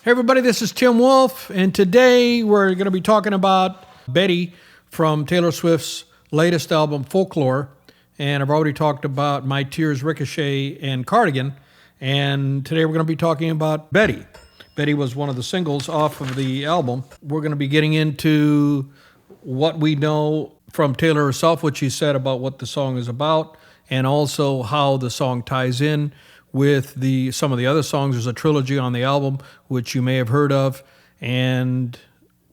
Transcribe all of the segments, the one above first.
Hey everybody, this is Tim Wolf, and today we're going to be talking about Betty from Taylor Swift's latest album, Folklore. And I've already talked about My Tears, Ricochet, and Cardigan. And today we're going to be talking about Betty. Betty was one of the singles off of the album. We're going to be getting into what we know from Taylor herself, what she said about what the song is about, and also how the song ties in with some of the other songs. There's a trilogy on the album, which you may have heard of, and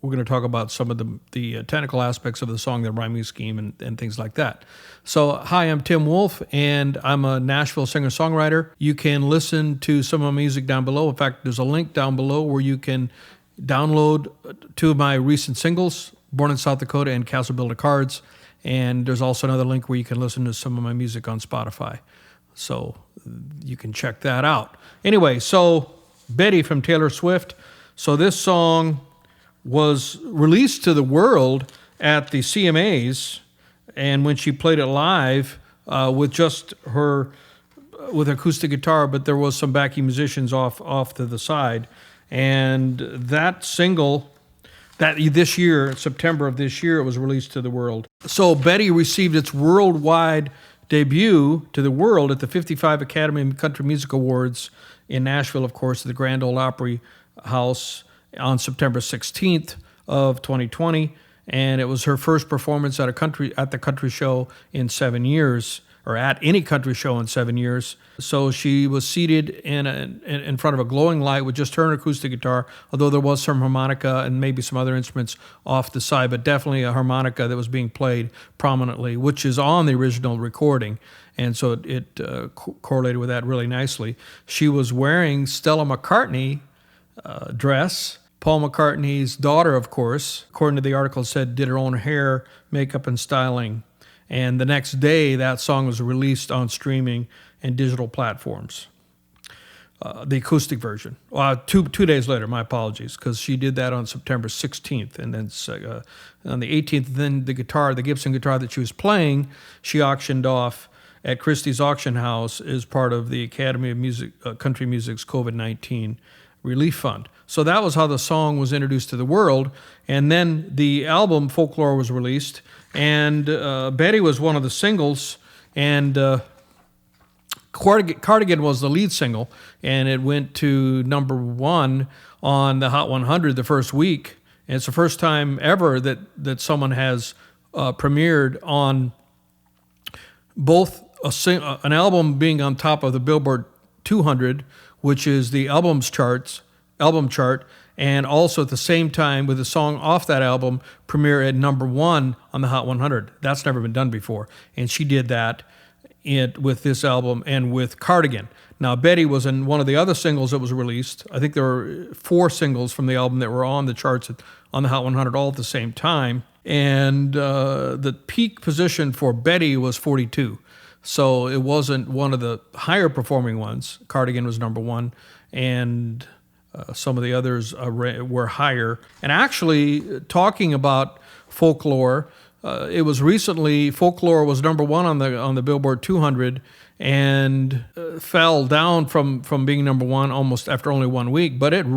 we're going to talk about some of the technical aspects of the song, the rhyming scheme, and things like that. So, hi, I'm Tim Wolf, and I'm a Nashville singer-songwriter. You can listen to some of my music down below. In fact, there's a link down below where you can download two of my recent singles, Born in South Dakota and Castle Builder Cards, and there's also another link where you can listen to some of my music on Spotify. So you can check that out. Anyway, so Betty from Taylor Swift. So this song was released to the world at the CMAs, and when she played it live with just her with acoustic guitar, but there was some backing musicians off to the side. And that single, that this year, September of this year, it was released to the world. So Betty received its worldwide debut to the world at the 55 Academy of Country Music Awards in Nashville, of course, at the Grand Ole Opry House on September 16th of 2020. And it was her first performance at the country show in 7 years, or at any country show in 7 years. So she was seated in front of a glowing light with just her acoustic guitar, although there was some harmonica and maybe some other instruments off the side, but definitely a harmonica that was being played prominently, which is on the original recording. And so it correlated with that really nicely. She was wearing Stella McCartney dress. Paul McCartney's daughter, of course, according to the article, said did her own hair, makeup, and styling. And the next day, that song was released on streaming and digital platforms. The acoustic version. 2 days later, my apologies, because she did that on September 16th. And then on the 18th, then the Gibson guitar that she was playing, she auctioned off at Christie's Auction House as part of the Academy of Country Music's COVID-19 Relief Fund. So that was how the song was introduced to the world. And then the album Folklore was released, and Betty was one of the singles, and Cardigan was the lead single, and it went to number one on the Hot 100 the first week. And it's the first time ever that someone has premiered on both an album being on top of the Billboard 200, which is the album chart, and also at the same time with a song off that album premiere at number one on the Hot 100. That's never been done before, and she did that with this album and with Cardigan. Now, Betty was in one of the other singles that was released. I think there were 4 singles from the album that were on the charts on the Hot 100 all at the same time, and the peak position for Betty was 42. So it wasn't one of the higher performing ones. Cardigan was number one, and some of the others were higher. And actually, talking about Folklore, it was recently, Folklore was number one on the Billboard 200, and fell down from being number one almost after only 1 week. But in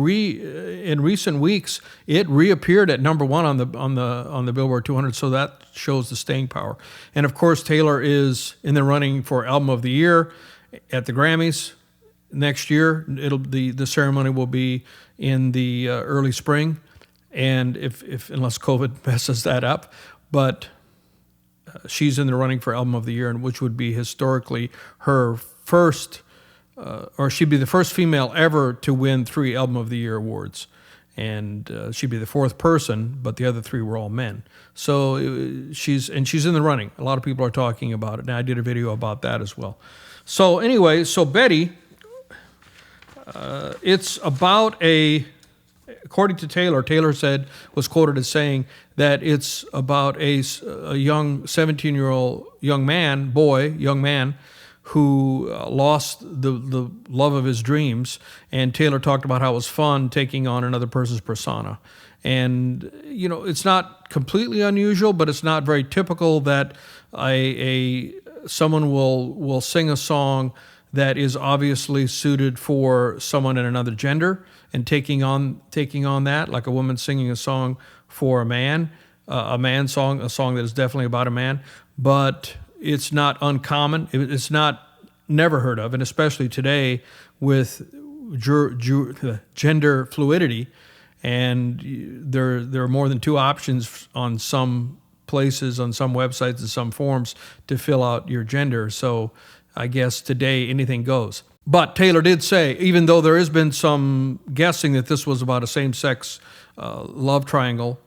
recent weeks, it reappeared at number one on the Billboard 200. So that shows the staying power. And of course, Taylor is in the running for Album of the Year at the Grammys next year. The ceremony will be in the early spring, and unless COVID messes that up, but she's in the running for Album of the Year, and which would be historically her first, or she'd be the first female ever to win 3 Album of the Year awards. And she'd be the 4th person, but the other 3 were all men. So she's in the running. A lot of people are talking about it, and I did a video about that as well. So anyway, Betty, it's about according to Taylor was quoted as saying that it's about a young 17-year-old young man who lost the love of his dreams. And Taylor talked about how it was fun taking on another person's persona. And, it's not completely unusual, but it's not very typical that someone will sing a song that is obviously suited for someone in another gender and taking on that, like a woman singing a song for a man, a song that is definitely about a man. But it's not uncommon. It's not never heard of, and especially today with gender fluidity, and there are more than two options on some places, on some websites and some forums to fill out your gender. So I guess today anything goes. But Taylor did say, even though there has been some guessing that this was about a same-sex love triangle,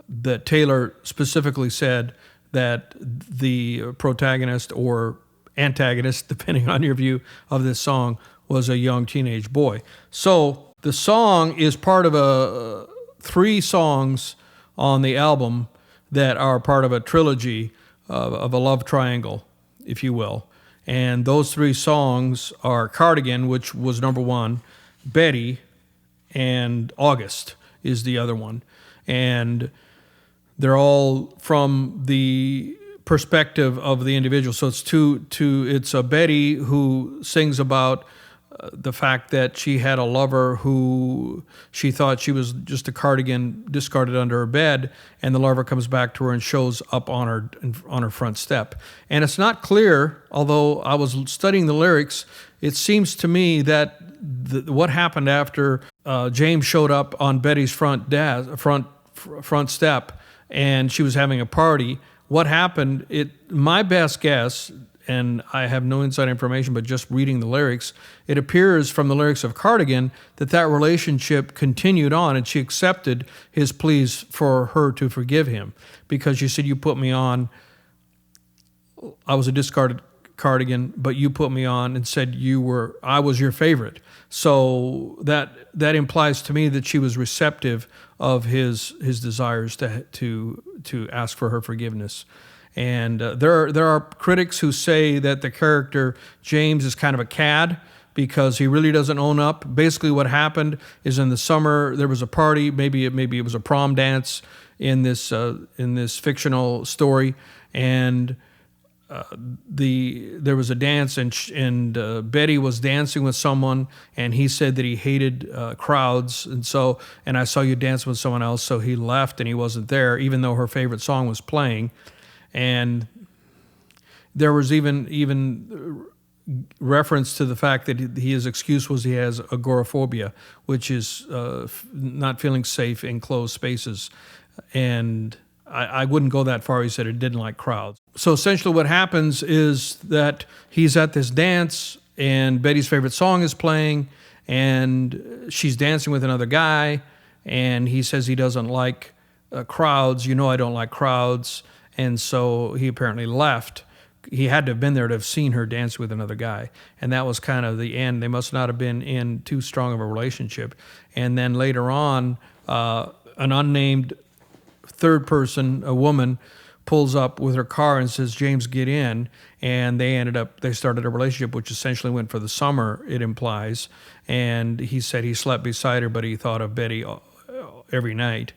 that Taylor specifically said that the protagonist or antagonist, depending on your view of this song, was a young teenage boy. So the song is part of three songs on the album that are part of a trilogy of a love triangle, if you will. And those three songs are Cardigan, which was number one, Betty, and August is the other one. And they're all from the perspective of the individual. So it's a Betty who sings about the fact that she had a lover who she thought she was just a cardigan discarded under her bed, and the lover comes back to her and shows up on her front step. And it's not clear, although I was studying the lyrics, it seems to me that what happened after James showed up on Betty's front step and she was having a party, what happened, my best guess, and I have no inside information, but just reading the lyrics, it appears from the lyrics of Cardigan that relationship continued on, and she accepted his pleas for her to forgive him, because she said, you put me on, I was a discarded cardigan, but you put me on and said I was your favorite. So that implies to me that she was receptive of his desires to ask for her forgiveness. And there are critics who say that the character James is kind of a cad because he really doesn't own up. Basically, what happened is in the summer there was a party, maybe it was a prom dance in this fictional story, and there was a dance, and Betty was dancing with someone, and he said that he hated crowds, and I saw you dance with someone else, so he left and he wasn't there, even though her favorite song was playing. And there was even reference to the fact that his excuse was he has agoraphobia, which is not feeling safe in closed spaces. And I wouldn't go that far. He said he didn't like crowds. So essentially what happens is that he's at this dance and Betty's favorite song is playing and she's dancing with another guy, and he says he doesn't like crowds. I don't like crowds. And so he apparently left. He had to have been there to have seen her dance with another guy. And that was kind of the end. They must not have been in too strong of a relationship. And then later on, an unnamed third person, a woman, pulls up with her car and says, James, get in. And they started a relationship, which essentially went for the summer, it implies. And he said he slept beside her, but he thought of Betty every night.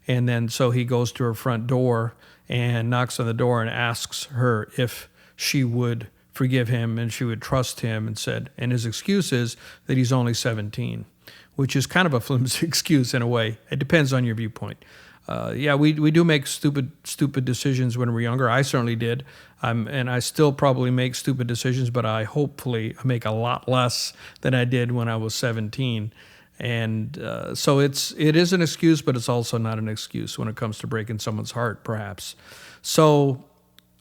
And then so he goes to her front door and knocks on the door and asks her if she would forgive him and she would trust him, and his excuse is that he's only 17, which is kind of a flimsy excuse in a way. It depends on your viewpoint. We do make stupid decisions when we're younger. I certainly did, and I still probably make stupid decisions, but I hopefully make a lot less than I did when I was 17. And so it is an excuse, but it's also not an excuse when it comes to breaking someone's heart, perhaps. So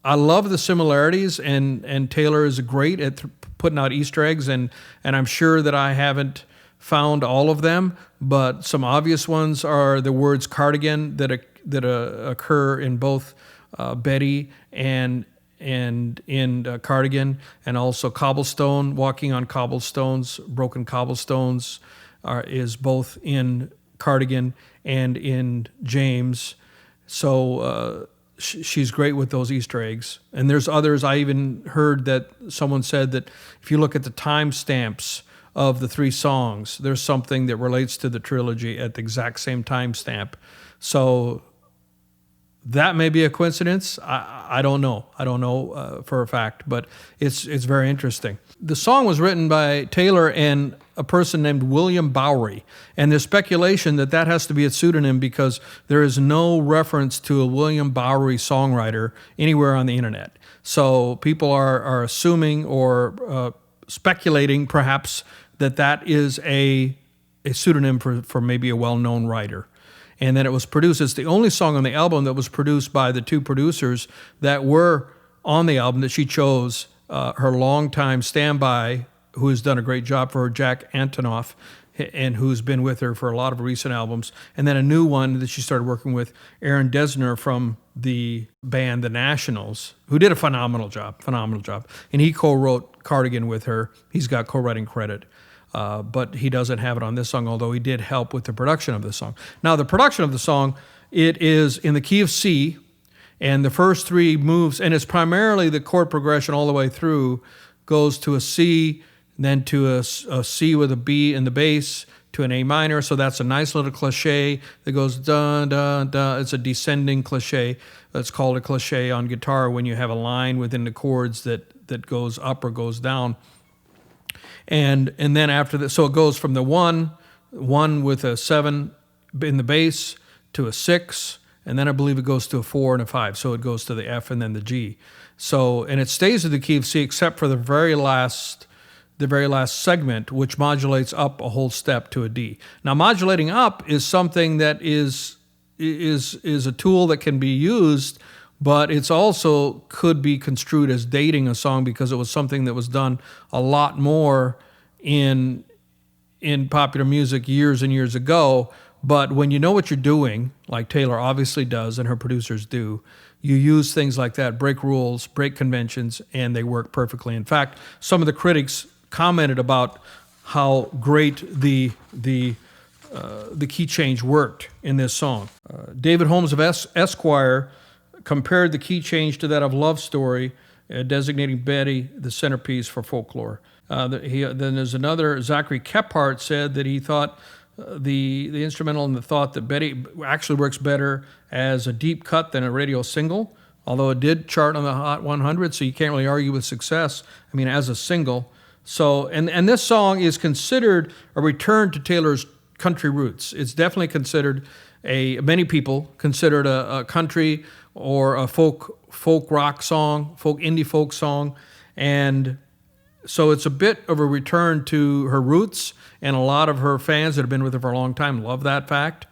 I love the similarities, and Taylor is great at putting out Easter eggs, and I'm sure that I haven't found all of them, but some obvious ones are the words cardigan that occur in both Betty and in Cardigan, and also cobblestone, walking on cobblestones, broken cobblestones, is both in Cardigan and in James. So she's great with those Easter eggs. And there's others. I even heard that someone said that if you look at the timestamps of the three songs, there's something that relates to the trilogy at the exact same timestamp. So That may be a coincidence. I don't know. I don't know for a fact, but it's very interesting. The song was written by Taylor and a person named William Bowery, and there's speculation that that has to be a pseudonym because there is no reference to a William Bowery songwriter anywhere on the internet. So people are assuming or speculating perhaps that is a pseudonym for maybe a well-known writer. And then it was produced. It's the only song on the album that was produced by the two producers that were on the album that she chose. Her longtime standby, who has done a great job for her, Jack Antonoff, and who's been with her for a lot of recent albums. And then a new one that she started working with, Aaron Dessner from the band The Nationals, who did a phenomenal job. And he co-wrote Cardigan with her. He's got co-writing credit. But he doesn't have it on this song, although he did help with the production of the song. Now, the production of the song, it is in the key of C, and the first three moves, and it's primarily the chord progression all the way through, goes to a C, then to a C with a B in the bass, to an A minor, so that's a nice little cliche that goes dun, dun, dun. It's a descending cliche. It's called a cliche on guitar when you have a line within the chords that goes up or goes down. And then after that, so it goes from the one with a 7 in the bass to a 6, and then I believe it goes to a 4 and a 5. So it goes to the F and then the G. So, and it stays at the key of C except for the very last segment, which modulates up a whole step to a D. Now, modulating up is something that is a tool that can be used, but it's also could be construed as dating a song because it was something that was done a lot more in popular music years and years ago. But when you know what you're doing, like Taylor obviously does and her producers do, you use things like that, break rules, break conventions, and they work perfectly. In fact, some of the critics commented about how great the key change worked in this song. David Holmes of Esquire compared the key change to that of Love Story, designating Betty the centerpiece for Folklore. Then there's another, Zachary Kephart said that he thought the instrumental and the thought that Betty actually works better as a deep cut than a radio single, although it did chart on the Hot 100, so you can't really argue with success, as a single. So, and this song is considered a return to Taylor's country roots. It's definitely considered many people consider it a country or a folk rock song, indie folk song. And so it's a bit of a return to her roots, and a lot of her fans that have been with her for a long time love that fact.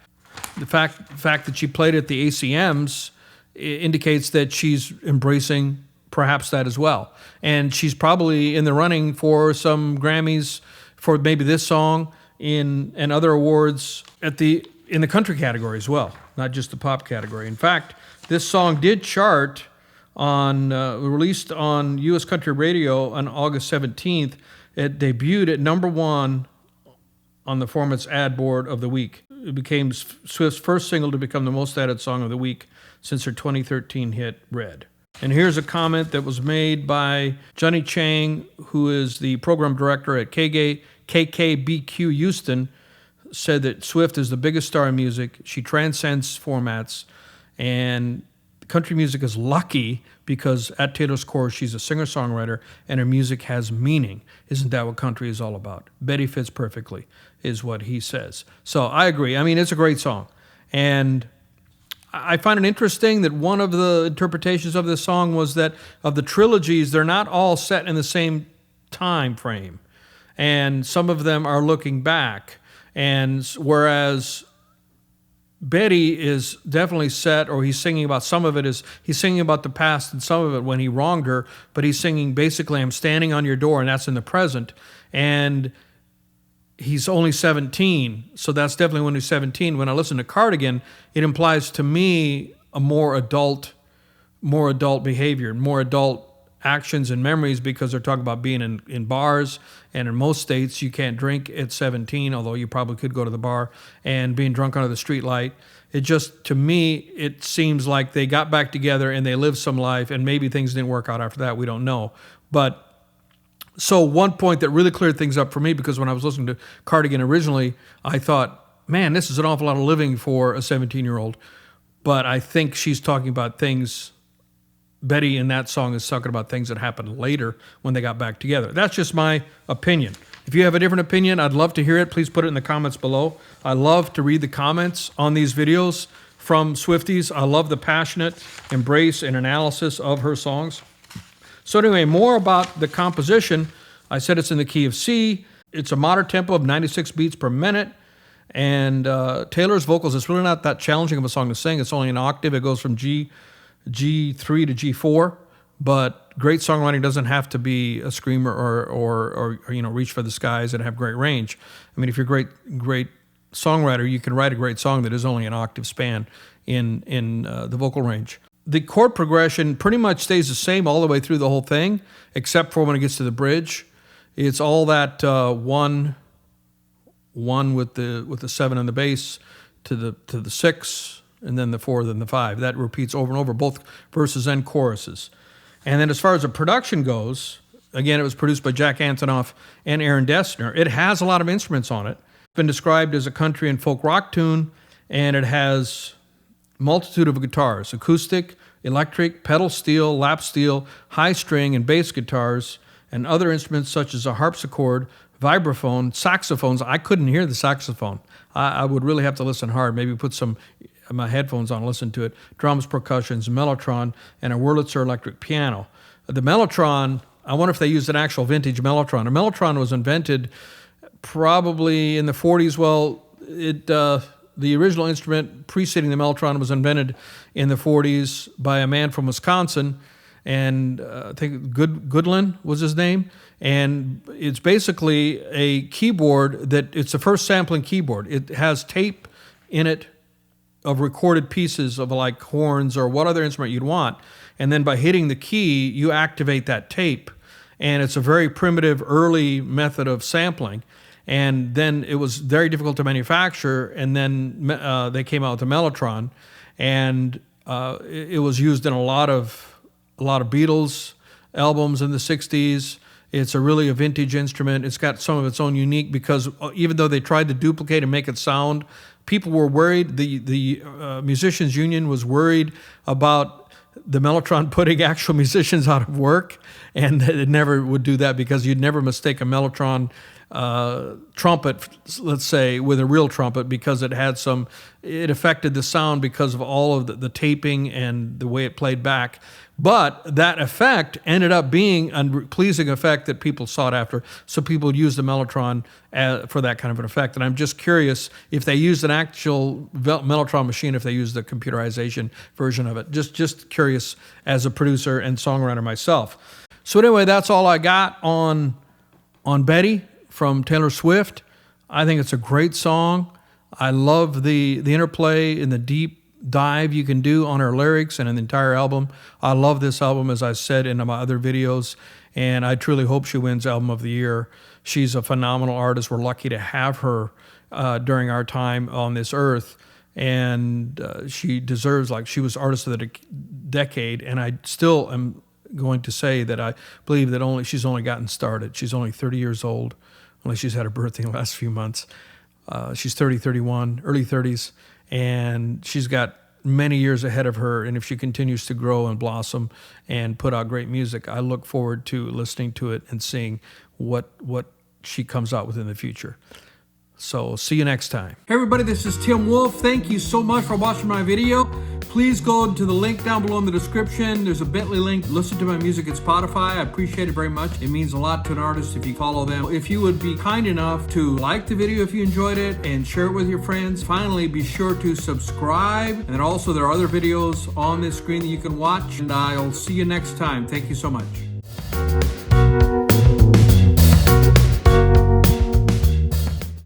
The fact that she played at the ACMs indicates that she's embracing perhaps that as well. And she's probably in the running for some Grammys for maybe this song and other awards in the country category as well, not just the pop category. In fact, this song did chart released on U.S. Country Radio on August 17th. It debuted at number 1 on the Format's ad board of the week. It became Swift's first single to become the most added song of the week since her 2013 hit Red. And here's a comment that was made by Johnny Chang, who is the program director at KKBQ Houston, said that Swift is the biggest star in music. She transcends formats, and country music is lucky because at Taylor's core, she's a singer-songwriter, and her music has meaning. Isn't that what country is all about? Betty fits perfectly, is what he says. So I agree. It's a great song. And I find it interesting that one of the interpretations of this song was that of the trilogies, they're not all set in the same time frame. And some of them are looking back. And whereas Betty is definitely set, or he's singing about some of it he's singing about the past and some of it when he wronged her, but he's singing basically, I'm standing on your door, and that's in the present. And he's only 17, so that's definitely when he's 17. When I listen to Cardigan, it implies to me a more adult behavior, more adult actions and memories, because they're talking about being in bars, and in most states you can't drink at 17, although you probably could go to the bar, and being drunk under the street light. It just, to me, it seems like they got back together and they lived some life, and maybe things didn't work out after that, we don't know. But so one point that really cleared things up for me, because when I was listening to Cardigan originally, I thought, man, this is an awful lot of living for a 17-year-old. but I think she's talking about things. Betty in that song is talking about things that happened later when they got back together. That's just my opinion. If you have a different opinion, I'd love to hear it. Please put it in the comments below. I love to read the comments on these videos from Swifties. I love the passionate embrace and analysis of her songs. So anyway, more about the composition. I said it's in the key of C. It's a moderate tempo of 96 beats per minute. And Taylor's vocals, it's really not that challenging of a song to sing. It's only an octave. It goes from G3 to G4. But great songwriting doesn't have to be a screamer or reach for the skies and have great range. I mean, if you're a great songwriter, you can write a great song that is only an octave span in the vocal range. The chord progression pretty much stays the same all the way through the whole thing, except for when it gets to the bridge. It's all that one with the 7 in the bass to the 6, and then the 4, then the 5. That repeats over and over, both verses and choruses. And then as far as the production goes, again, it was produced by Jack Antonoff and Aaron Dessner. It has a lot of instruments on it. It's been described as a country and folk rock tune, and it has a multitude of guitars: acoustic, electric, pedal steel, lap steel, high string, and bass guitars, and other instruments such as a harpsichord, vibraphone, saxophones. I couldn't hear the saxophone. I would really have to listen hard, maybe put my headphones on and listen to it. Drums, percussions, mellotron, and a Wurlitzer electric piano. The mellotron, I wonder if they used an actual vintage mellotron. A mellotron was invented probably in the 40s. Well, the original instrument preceding the mellotron was invented in the 40s by a man from Wisconsin, and I think Goodlin was his name. And it's basically a keyboard it's the first sampling keyboard. It has tape in it of recorded pieces of like horns or what other instrument you'd want. And then by hitting the key, you activate that tape. And it's a very primitive early method of sampling. And then it was very difficult to manufacture. And then they came out with the mellotron, and it was used in a lot of Beatles albums in the 60s. It's really a vintage instrument. It's got some of its own unique, because even though they tried to duplicate and make it sound, people were worried. The Musicians Union was worried about the mellotron putting actual musicians out of work, and it never would do that, because you'd never mistake a mellotron trumpet, let's say, with a real trumpet, because it affected the sound because of all of the taping and the way it played back. But that effect ended up being a pleasing effect that people sought after, so people used the mellotron for that kind of an effect. And I'm just curious if they used an actual mellotron machine, if they used the computerization version of it. Just curious as a producer and songwriter myself. So anyway, that's all I got on Betty from Taylor Swift. I think it's a great song. I love the interplay and the deep dive you can do on her lyrics and an entire album. I love this album, as I said in my other videos, and I truly hope she wins Album of the Year. She's a phenomenal artist. We're lucky to have her during our time on this earth, and she deserves, she was Artist of the Decade, and I still am going to say that I believe that she's only gotten started. She's only 30 years old, only she's had her birthday in the last few months. She's 30, 31, early 30s, and she's got many years ahead of her. And if she continues to grow and blossom and put out great music, I look forward to listening to it and seeing what she comes out with in the future. So see you next time. Hey everybody, this is Tim Wolf. Thank you so much for watching my video. Please go to the link down below in the description. There's a Bitly link. Listen to my music at Spotify. I appreciate it very much. It means a lot to an artist if you follow them. If you would be kind enough to like the video if you enjoyed it and share it with your friends. Finally, be sure to subscribe. And then also there are other videos on this screen that you can watch. And I'll see you next time. Thank you so much.